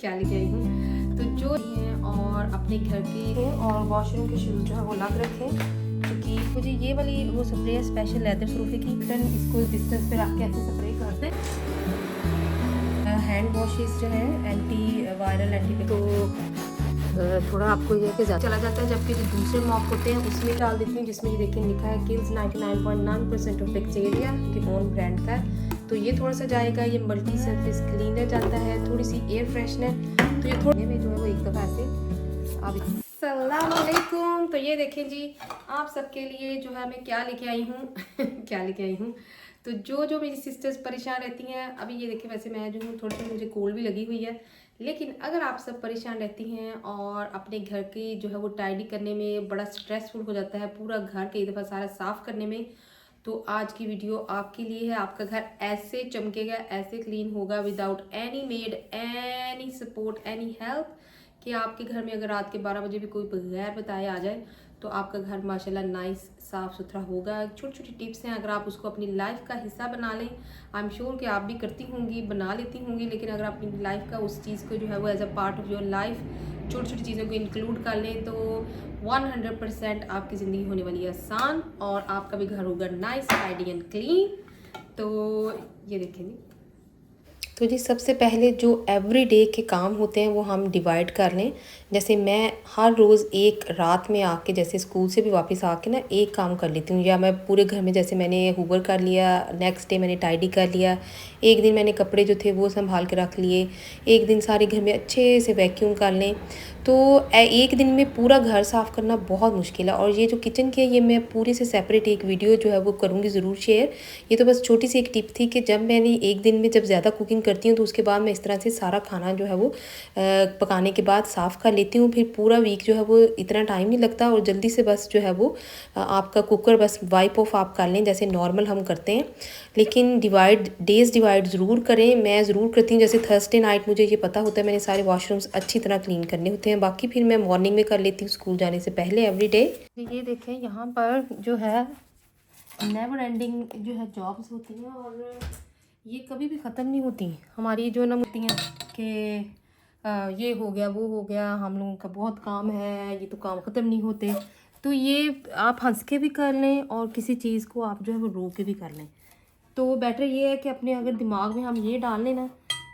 क्या लेके आई हूँ तो जो है और अपने घर की और वॉशरूम के शूज़ जो है वो अलग रखें, क्योंकि मुझे ये वाली वो स्प्रे है स्पेशल लेदर सोफे की। टन इसको डिस्टेंस पे रख के ऐसे स्प्रे कर दें। हैंड वॉशेस जो है एंटी वायरल एंटी तो थोड़ा आपको ये कि चला जाता है, जबकि जो दूसरे मॉप होते हैं उसमें डाल देती हूँ, जिसमें ये देखिए लिखा है किल्स 99.9% ऑफ बैक्टीरिया के ओन ब्रांड का है। तो ये थोड़ा सा जाएगा, ये मल्टी सरफेस क्लीनर जाता है, थोड़ी सी एयर फ्रेशनर। तो ये थोड़े में जो है वो एक दफ़ा ऐसे अब अस्सलाम वालेकुम। तो ये देखें जी, आप सबके लिए जो है मैं क्या लेके आई हूँ क्या लेके आई हूँ। तो जो मेरी सिस्टर्स परेशान रहती हैं, अभी ये देखें वैसे मैं जो हूँ थोड़ी सी मुझे कोल्ड भी लगी हुई है, लेकिन अगर आप सब परेशान रहती हैं और अपने घर की जो है वो टाइडी करने में बड़ा स्ट्रेसफुल हो जाता है, पूरा घर कई दफ़ा सारा साफ़ करने में, तो आज की वीडियो आपके लिए है। आपका घर ऐसे चमकेगा, ऐसे क्लीन होगा without any made, any support, any help, कि आपके घर में अगर रात के 12 बजे भी कोई बगैर बताए आ जाए तो आपका घर माशाल्लाह नाइस साफ़ सुथरा होगा। छोटी छोटी टिप्स हैं, अगर आप उसको अपनी लाइफ का हिस्सा बना लें, आई एम श्योर कि आप भी करती होंगी, बना लेती होंगी, लेकिन अगर आप अपनी लाइफ का उस चीज़ को जो है वो as a part of your life छोटी छोटी चीज़ों को इंक्लूड कर लें तो 100% आपकी ज़िंदगी होने वाली है आसान और आपका भी घर होगा नाइस टाइडी एंड क्लीन। तो ये देखेंगे, तो जी सबसे पहले जो एवरी डे के काम होते हैं वो हम डिवाइड कर लें। जैसे मैं हर रोज़ एक रात में आके, जैसे स्कूल से भी वापस आके ना एक काम कर लेती हूँ, या मैं पूरे घर में जैसे मैंने हूवर कर लिया, नेक्स्ट डे मैंने टाइडी कर लिया, एक दिन मैंने कपड़े जो थे वो संभाल के रख लिए, एक दिन सारे घर में अच्छे से वैक्यूम कर लें। तो एक दिन में पूरा घर साफ़ करना बहुत मुश्किल है। और ये जो किचन की है ये मैं पूरी से सेपरेट एक वीडियो जो है वो करूँगी ज़रूर शेयर। ये तो बस छोटी सी एक टिप थी कि जब मैंने एक दिन में जब ज़्यादा कुकिंग करती हूँ तो उसके बाद मैं इस तरह से सारा खाना जो है वो पकाने के बाद साफ़ कर लेती हूँ। फिर पूरा वीक जो है वो इतना टाइम नहीं लगता और जल्दी से बस जो है वो आपका कुकर बस वाइप ऑफ आप कर लें जैसे नॉर्मल हम करते हैं। लेकिन डेज़ डिवाइड ज़रूर करें, मैं ज़रूर करती हूँ। जैसे थर्सडे नाइट मुझे ये पता होता है मैंने सारे वॉशरूम्स अच्छी तरह क्लीन करने होते हैं, बाकी फिर मैं मॉर्निंग में कर लेती हूँ स्कूल जाने से पहले एवरी डे। ये देखें यहाँ पर जो है नेवर एंडिंग जो है जॉब्स होती हैं और ये कभी भी ख़त्म नहीं होती हमारी जो ना होती हैं कि ये हो गया वो हो गया, हम लोगों का बहुत काम है, ये तो काम ख़त्म नहीं होते। तो ये आप हंस के भी कर लें और किसी चीज़ को आप जो है वो रो के भी कर लें। तो बेटर ये है कि अपने अगर दिमाग में हम ये डाल लें ना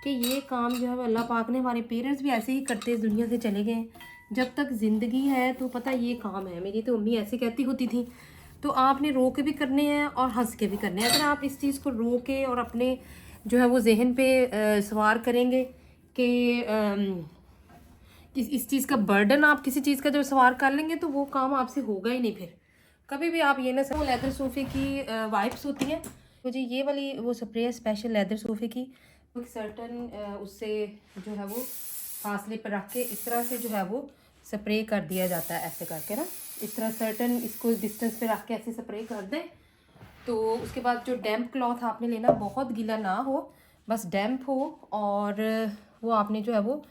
कि ये काम जो है अल्लाह पाक ने, हमारे पेरेंट्स भी ऐसे ही करते इस दुनिया से चले गए, जब तक ज़िंदगी है तो पता ये काम है। मेरी तो अम्मी ऐसे कहती होती थी। तो आपने रो के भी करने हैं और हंस के भी करने हैं। अगर आप इस चीज़ को रो के और अपने जो है वो जहन पे सवार करेंगे कि इस चीज़ का बर्डन आप किसी चीज़ का जब सवार कर लेंगे तो वो काम आपसे होगा ही नहीं। फिर कभी भी आप ये ना समझो। लेदर सोफे की वाइप्स होती हैं, तो जी ये वाली वो स्प्रे है स्पेशल लेदर सोफे की। एक सर्टन उससे जो है वो फासले पर रख के इस तरह से जो है वो स्प्रे कर दिया जाता है, ऐसे करके ना इस तरह सर्टन इसको डिस्टेंस पे रख के ऐसे स्प्रे कर दें। तो उसके बाद जो डैम्प क्लॉथ आपने लेना, बहुत गीला ना हो, बस डैम्प हो, और वो आपने जो है वो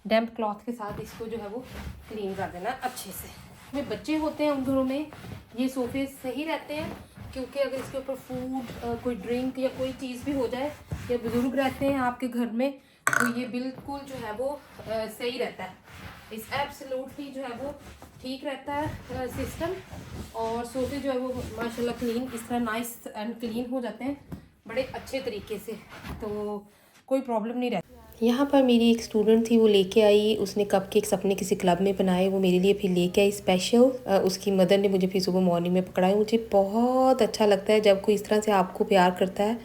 डैम्प क्लॉथ के साथ इसको जो है वो क्लीन कर देना अच्छे से। में बच्चे होते हैं उन घरों में ये सोफे सही रहते हैं, क्योंकि अगर इसके ऊपर फूड कोई ड्रिंक या कोई चीज़ भी हो जाए, या बुज़ुर्ग रहते हैं आपके घर में, तो ये बिल्कुल जो है वो सही रहता है। इस एब्सोल्युटली जो है वो ठीक रहता है सिस्टम, और सोफे जो है वो माशाल्लाह क्लीन इस तरह नाइस एंड क्लीन हो जाते हैं बड़े अच्छे तरीके से, तो कोई प्रॉब्लम नहीं रहती। यहाँ पर मेरी एक स्टूडेंट थी, वो लेके आई, उसने कपकेक्स अपने किसी क्लब में बनाए, वो मेरे लिए फिर लेके आई स्पेशल। उसकी मदर ने मुझे फिर सुबह मॉर्निंग में पकड़ाए। मुझे बहुत अच्छा लगता है जब कोई इस तरह से आपको प्यार करता है,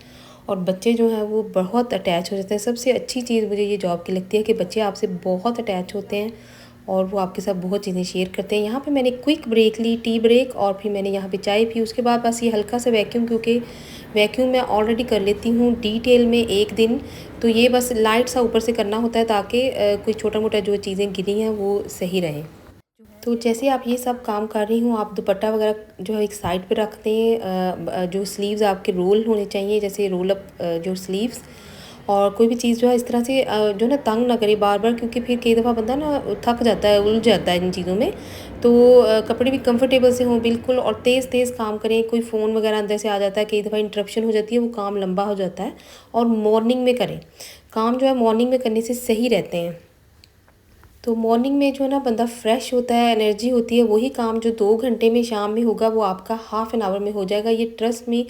और बच्चे जो हैं वो बहुत अटैच हो जाते हैं। सबसे अच्छी चीज़ मुझे ये जॉब की लगती है कि बच्चे आपसे बहुत अटैच होते हैं और वो आपके साथ बहुत चीज़ें शेयर करते हैं। यहाँ पे मैंने क्विक ब्रेक ली, टी ब्रेक, और फिर मैंने यहाँ पे चाय पी। उसके बाद बस ये हल्का सा वैक्यूम, क्योंकि वैक्यूम मैं ऑलरेडी कर लेती हूँ डिटेल में एक दिन, तो ये बस लाइट सा ऊपर से करना होता है ताकि कोई छोटा मोटा जो चीज़ें गिरी हैं वो सही रहें। तो जैसे आप ये सब काम कर रही हूँ, आप दुपट्टा वगैरह जो है एक साइड पे रख दें। जो स्लीव्स आपके रोल होने चाहिए, जैसे रोल अप जो स्लीव्स, और कोई भी चीज़ जो है इस तरह से जो ना तंग ना करे बार बार, क्योंकि फिर कई दफ़ा बंदा ना थक जाता है, उलझ जाता है इन चीज़ों में। तो कपड़े भी कंफर्टेबल से हों बिल्कुल, और तेज़ तेज़ काम करें। कोई फ़ोन वगैरह अंदर से आ जाता है, कई दफ़ा इंटरप्शन हो जाती है, वो काम लंबा हो जाता है। और मॉर्निंग में करें काम, जो है मॉर्निंग में करने से सही रहते हैं। तो मॉर्निंग में जो है ना बंदा फ्रेश होता है, एनर्जी होती है, वही काम जो 2 घंटे में शाम में होगा वो आपका हाफ एन आवर में हो जाएगा। ये ट्रस्ट मी,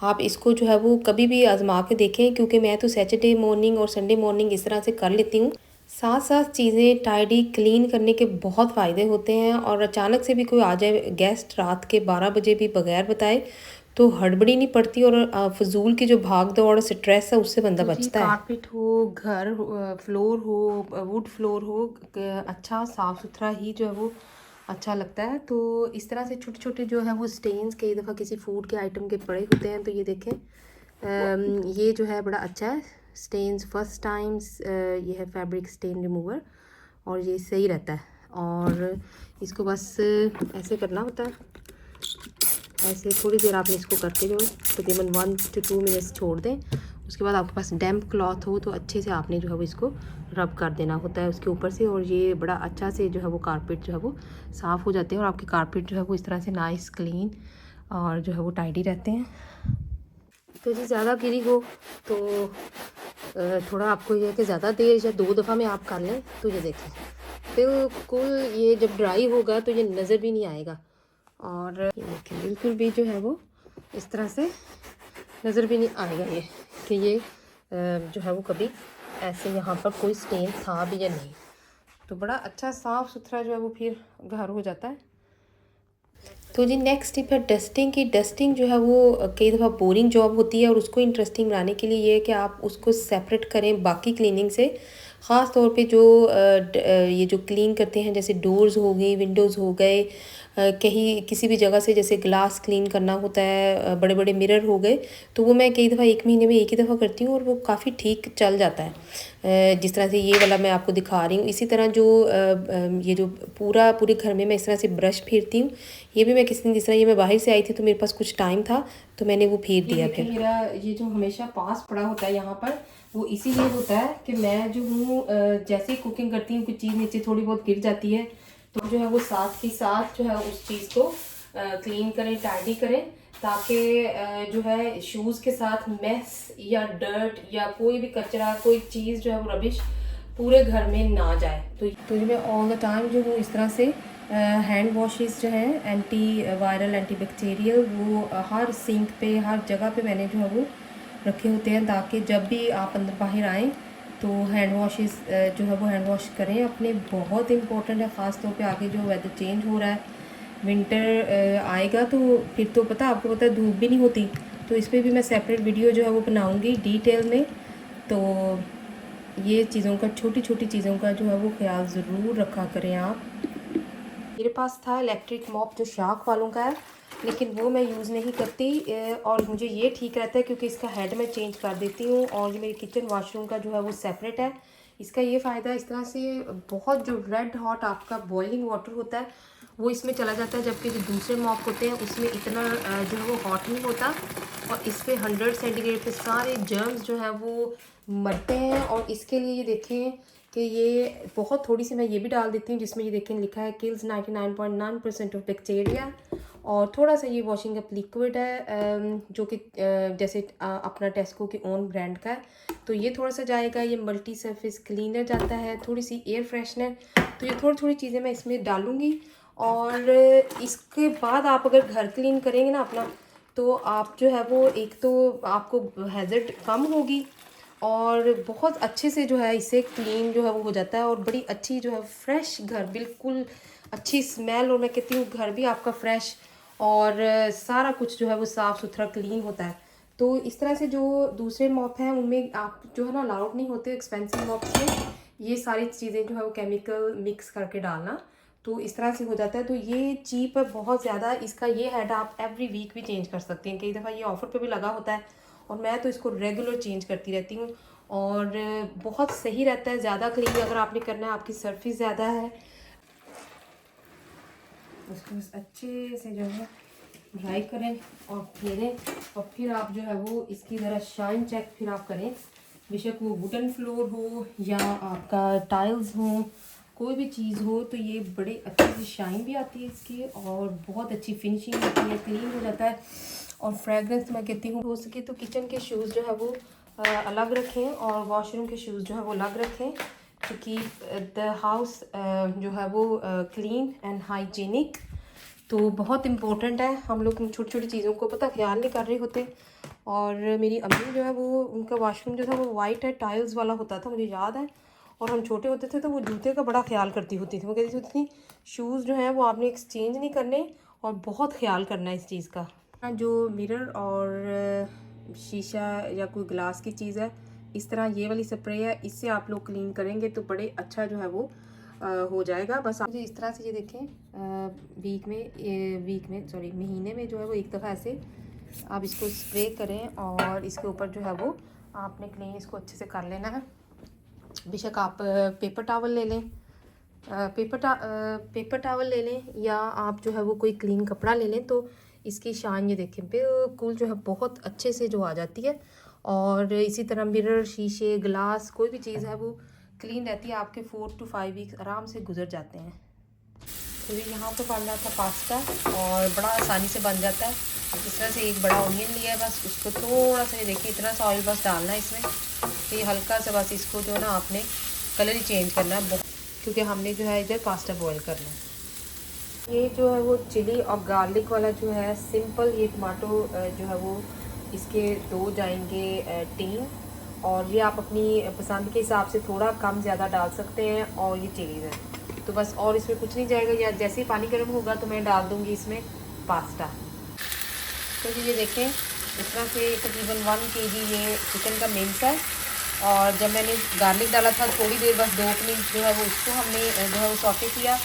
आप इसको जो है वो कभी भी आजमा के देखें, क्योंकि मैं तो सैटरडे मॉर्निंग और संडे मॉर्निंग इस तरह से कर लेती हूँ। साथ साथ चीज़ें टाइडी क्लीन करने के बहुत फ़ायदे होते हैं, और अचानक से भी कोई आ जाए गेस्ट रात के 12 बजे भी बगैर बताए तो हड़बड़ी नहीं पड़ती, और फजूल की जो भाग दौड़ स्ट्रेस है उससे बंदा बचता है। कारपेट हो, घर फ्लोर हो, वुड फ्लोर हो, अच्छा साफ़ सुथरा ही जो है वो अच्छा लगता है। तो इस तरह से छोटे छोटे जो है वो स्टेन्स कई दफ़ा किसी फूड के आइटम के पड़े होते हैं, तो ये देखें ये जो है बड़ा अच्छा है स्टेन्स फर्स्ट टाइम्स। ये है फैब्रिक स्टेन रिमूवर, और ये सही रहता है। और इसको बस ऐसे करना होता है, ऐसे थोड़ी देर आपने इसको करके जो तकरीबन 1 to 2 मिनट्स छोड़ दें। उसके बाद आपके पास डैम्प क्लॉथ हो तो अच्छे से आपने जो है वो इसको रब कर देना होता है उसके ऊपर से, और ये बड़ा अच्छा से जो है वो कारपेट जो है वो साफ़ हो जाते हैं, और आपके कारपेट जो है वो इस तरह से नाइस क्लीन और जो है वो टाइडी रहते हैं। तो जी ज़्यादा गिरी हो तो थोड़ा आपको ये कि ज़्यादा देर या 2 दफ़ा में आप कर लें, तो ये देखें बिल्कुल ये जब ड्राई होगा तो ये नज़र भी नहीं आएगा, और ये देखें बिल्कुल भी जो है वो इस तरह से नज़र भी नहीं आएगा ये कि ये जो है वो कभी ऐसे यहाँ पर कोई स्टेन था भी या नहीं। तो बड़ा अच्छा साफ़ सुथरा जो है वो फिर घर हो जाता है। तो जी नेक्स्ट टिप है डस्टिंग की। डस्टिंग जो है वो कई दफ़ा बोरिंग जॉब होती है, और उसको इंटरेस्टिंग बनाने के लिए ये है कि आप उसको सेपरेट करें बाकी क्लीनिंग से। ख़ास तौर पे जो ये जो क्लीन करते हैं, जैसे डोर्स हो गई, विंडोज़ हो गए, कहीं किसी भी जगह से जैसे ग्लास क्लीन करना होता है, बड़े बड़े मिरर हो गए, तो वो मैं कई दफ़ा 1 महीने में एक ही दफ़ा करती हूँ, और वो काफ़ी ठीक चल जाता है। जिस तरह से ये वाला मैं आपको दिखा रही हूँ, इसी तरह जो ये जो पूरे घर में मैं इस तरह से ब्रश फेरती हूँ। ये भी मैं किसी दिन, जिस तरह ये मैं बाहर से आई थी तो मेरे पास कुछ टाइम था तो मैंने वो फेर दिया। फिर मेरा ये जो हमेशा पास पड़ा होता है यहाँ पर, वो इसीलिए होता है कि मैं जो हूँ जैसे ही कुकिंग करती हूँ, कुछ चीज़ नीचे थोड़ी बहुत गिर जाती है, तो जो है वो साथ ही साथ जो है उस चीज़ को क्लीन करें, टाइडी करें, ताकि जो है शूज़ के साथ मेस या डर्ट या कोई भी कचरा, कोई चीज़ जो है वो रबिश पूरे घर में ना जाए। तो ये मैं ऑल द टाइम जो हूँ इस तरह से हैंड वॉशेस जो हैं एंटी वायरल एंटी बैक्टीरियल, वो हर सिंक पे, हर जगह पे मैंने जो है वो रखे होते हैं, ताकि जब भी आप अंदर बाहर आएँ तो हैंड वॉशेस जो है वो हैंड वॉश करें अपने। बहुत इंपॉर्टेंट है, ख़ास तौर पे आगे जो वेदर चेंज हो रहा है, विंटर आएगा तो फिर तो आपको पता है धूप भी नहीं होती, तो इस पर भी मैं सेपरेट वीडियो जो है वो बनाऊँगी डिटेल में। तो ये चीज़ों का, छोटी छोटी चीज़ों का जो है वो ख्याल ज़रूर रखा करें आप। मेरे पास था इलेक्ट्रिक मॉप जो शार्क वालों का है, लेकिन वो मैं यूज़ नहीं करती, और मुझे ये ठीक रहता है क्योंकि इसका हेड मैं चेंज कर देती हूँ, और ये मेरे किचन वाशरूम का जो है वो सेपरेट है। इसका ये फ़ायदा है, इस तरह से बहुत जो रेड हॉट आपका बॉइलिंग वाटर होता है वो इसमें चला जाता है, जबकि जो दूसरे मॉप होते हैं उसमें इतना जो है वो हॉट नहीं होता, और इस पर 100 सेंटीग्रेड पे सारे जर्म्स जो है वो मरते हैं। और इसके लिए ये देखें कि ये बहुत थोड़ी सी मैं ये भी डाल देती हूँ, जिसमें ये देखें लिखा है किल्स 99.9% ऑफ बैक्टीरिया, और थोड़ा सा ये वॉशिंग अप लिक्विड है जो कि जैसे अपना टेस्को के ओन ब्रांड का है, तो ये थोड़ा सा जाएगा। ये मल्टी सरफेस क्लीनर जाता है, थोड़ी सी एयर फ्रेशनर, तो ये थोड़ी थोड़ी चीज़ें मैं इसमें डालूँगी। और इसके बाद आप अगर घर क्लीन करेंगे ना अपना, तो आप जो है वो एक तो आपको हैज़र्ड कम होगी, और बहुत अच्छे से जो है इसे क्लीन जो है वो हो जाता है, और बड़ी अच्छी जो है फ्रेश घर, बिल्कुल अच्छी स्मेल, और मैं कहती हूँ घर भी आपका फ्रेश, और सारा कुछ जो है वो साफ़ सुथरा क्लीन होता है। तो इस तरह से जो दूसरे मॉप हैं उनमें आप जो है ना अलाउड नहीं होते एक्सपेंसिव मॉप्स में ये सारी चीज़ें जो है वो केमिकल मिक्स करके डालना, तो इस तरह से हो जाता है। तो ये चीप है बहुत ज़्यादा, इसका ये हेड आप एवरी वीक भी चेंज कर सकते हैं, कई दफ़ा ये ऑफ़र पे भी लगा होता है, और मैं तो इसको रेगुलर चेंज करती रहती हूँ, और बहुत सही रहता है। ज़्यादा क्लीन अगर आपने करना है, आपकी सरफेस ज़्यादा है, उसको बस अच्छे से जो है ड्राई करें और फेरें, और फिर आप जो है वो इसकी ज़रा शाइन चेक फिर आप करें, बेशक वो वुडन फ्लोर हो या आपका टाइल्स हो, कोई भी चीज़ हो, तो ये बड़े अच्छे से शाइन भी आती है इसकी, और बहुत अच्छी फिनिशिंग होती है, क्लीन हो जाता है, और फ्रेगरेंस मैं कहती हूँ हो सके तो किचन के शूज़ जो है वो अलग रखें, और वॉशरूम के शूज़ जो है वो अलग रखें, टू कीप द हाउस जो है वो क्लीन एंड हाइजीनिक। तो बहुत इम्पोर्टेंट है, हम लोग छोटी छोटी चीज़ों को पता ख्याल नहीं कर रहे होते। और मेरी अम्मी जो है वो, उनका वाशरूम जो था वो वाइट है, टाइल्स वाला होता था, मुझे याद है। और हम छोटे होते थे तो वो जूते का बड़ा ख्याल करती होती थी। वो कहती होती थी शूज़ जो हैं वो आपने एक्सचेंज नहीं करने और बहुत ख्याल करना है इस चीज़ का। जो मिरर और शीशा या कोई ग्लास की चीज़ है, इस तरह ये वाली स्प्रे है, इससे आप लोग क्लीन करेंगे तो बड़े अच्छा जो है वो हो जाएगा। बस आप इस तरह से ये देखें, महीने में जो है वो एक दफ़ा ऐसे आप इसको स्प्रे करें और इसके ऊपर जो है वो आपने क्लीन इसको अच्छे से कर लेना है। बेशक आप पेपर टावल ले लें, पेपर टावल ले लें, या आप जो है वो कोई क्लीन कपड़ा ले लें, तो इसकी शान ये देखें बिल्कुल जो है बहुत अच्छे से जो आ जाती है। और इसी तरह मिरर, शीशे, ग्लास, कोई भी चीज़ है वो क्लीन रहती है। आपके 4 to 5 वीक्स आराम से गुजर जाते हैं। तो ये यहाँ पे बन रहा था पास्ता और बड़ा आसानी से बन जाता है। इस तरह से एक बड़ा ऑनियन लिया है, बस उसको थोड़ा सा, ये देखिए इतना सा ऑयल बस डालना है इसमें। तो ये हल्का सा बस इसको जो है ना आपने कलर ही चेंज करना है बहुत, क्योंकि हमने जो है इधर पास्ता बॉईल करना है। ये जो है वो चिली और गार्लिक वाला जो है सिंपल, ये टमाटो जो है वो इसके 2 जाएंगे टीन, और ये आप अपनी पसंद के हिसाब से थोड़ा कम ज़्यादा डाल सकते हैं। और ये चिलीज़ है तो बस, और इसमें कुछ नहीं जाएगा। या जैसे ही पानी गर्म होगा तो मैं डाल दूँगी इसमें पास्ता। तो ये देखें इस तरह से तकरीबन 1 kg ये चिकन का मिक्स है। और जब मैंने गार्लिक डाला था थोड़ी देर, बस 2 मिनट जो है वो इसको हमने जो है वो सौटे किया।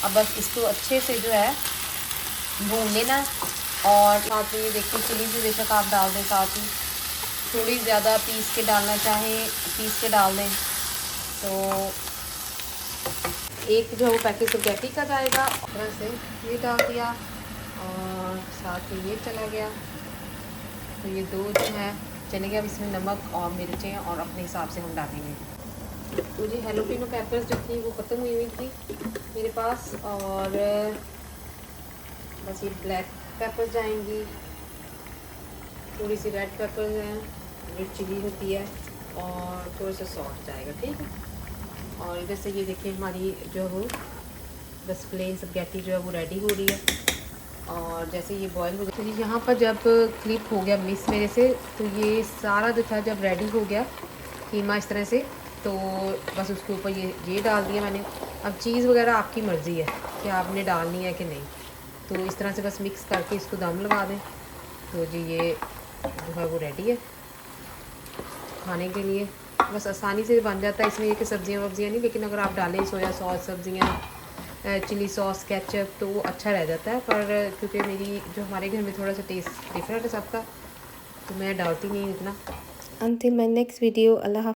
अब बस इसको अच्छे से जो है भून लेना। और साथ में ये देखिए चिली भी बेशक आप डाल दें, साथ ही थोड़ी ज़्यादा पीस के डालना चाहें पीस के डाल दें। तो एक जो है वो पैकेट स्पैगेटी का जाएगा, इस तरह से ये डाल दिया और साथ ही ये चला गया। तो ये 2 जो है चले गया। अब इसमें नमक और मिर्चें और अपने हिसाब से हम डालेंगे। तो जी हेलोपिनो पेपर्स जो थी वो ख़त्म हुई थी मेरे पास, और बस ये ब्लैक पेपर्स जाएंगी, थोड़ी सी रेड पेपर्स हैं, रेड चिली होती है, और थोड़ा सा सॉल्ट जाएगा, ठीक है। और इधर से ये देखिए हमारी जो है बस प्लेन स्पैगेटी जो है वो रेडी हो रही है। और जैसे ये बॉईल हो गया, तो यहाँ पर जब क्लिप हो गया मिस मेरे से, तो ये सारा जो था जब रेडी हो गया कीमा इस तरह से, तो बस उसके ऊपर ये डाल दिया मैंने। अब चीज़ वगैरह आपकी मर्ज़ी है कि आपने डालनी है कि नहीं। तो इस तरह से बस मिक्स करके इसको दम लगा दें। तो जी ये जो है वो रेडी है खाने के लिए। बस आसानी से बन जाता है। इसमें ये कि सब्जियाँ वब्जियाँ नहीं, लेकिन अगर आप डालें सोया सॉस, सब्जियाँ, चिली सॉस, केचप, तो वो अच्छा रह जाता है। पर क्योंकि मेरी जो हमारे घर में थोड़ा सा टेस्ट डिफरेंट है सबका, तो मैं डालती नहीं इतना। Until my next video, Allah